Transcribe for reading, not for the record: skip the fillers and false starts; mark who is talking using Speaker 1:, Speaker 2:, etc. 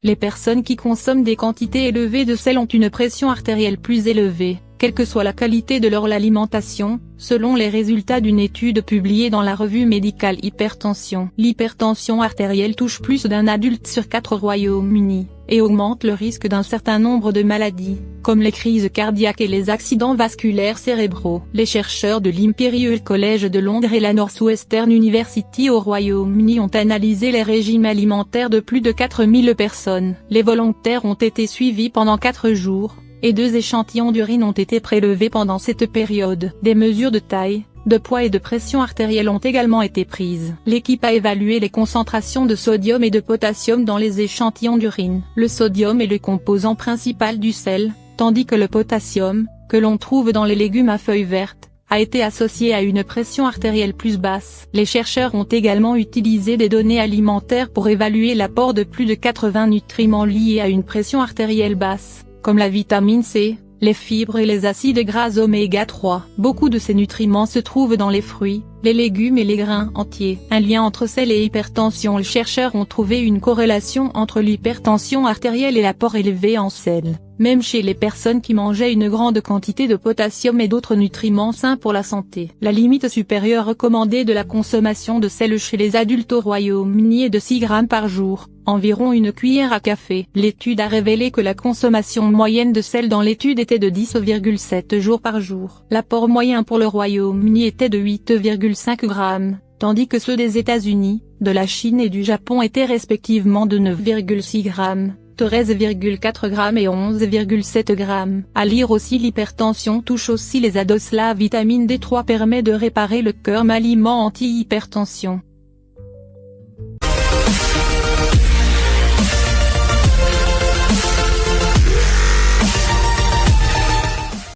Speaker 1: Les personnes qui consomment des quantités élevées de sel ont une pression artérielle plus élevée, quelle que soit la qualité de leur alimentation, selon les résultats d'une étude publiée dans la revue médicale Hypertension. L'hypertension artérielle touche plus d'un adulte sur 4 au Royaume-Uni, et augmente le risque d'un certain nombre de maladies, comme les crises cardiaques et les accidents vasculaires cérébraux. Les chercheurs de l'Imperial College de Londres et la Northwestern University au Royaume-Uni ont analysé les régimes alimentaires de plus de 4000 personnes. Les volontaires ont été suivis pendant 4 jours, et 2 échantillons d'urine ont été prélevés pendant cette période. Des mesures de taille, de poids et de pression artérielle ont également été prises. L'équipe a évalué les concentrations de sodium et de potassium dans les échantillons d'urine. Le sodium est le composant principal du sel, tandis que le potassium, que l'on trouve dans les légumes à feuilles vertes, a été associé à une pression artérielle plus basse. Les chercheurs ont également utilisé des données alimentaires pour évaluer l'apport de plus de 80 nutriments liés à une pression artérielle basse, comme la vitamine C, les fibres et les acides gras oméga 3. Beaucoup de ces nutriments se trouvent dans les fruits, les légumes et les grains entiers. Un lien entre sel et hypertension. Les chercheurs ont trouvé une corrélation entre l'hypertension artérielle et l'apport élevé en sel, même chez les personnes qui mangeaient une grande quantité de potassium et d'autres nutriments sains pour la santé. La limite supérieure recommandée de la consommation de sel chez les adultes au Royaume-Uni est de 6 grammes par jour, environ une cuillère à café. L'étude a révélé que la consommation moyenne de sel dans l'étude était de 10,7 jours par jour. L'apport moyen pour le Royaume-Uni était de 8,5 grammes, tandis que ceux des États-Unis, de la Chine et du Japon étaient respectivement de 9,6 grammes, 13,4 grammes et 11,7 grammes. À lire aussi: l'hypertension touche aussi les ados. La vitamine D3 permet de réparer le cœur, aliment anti-hypertension.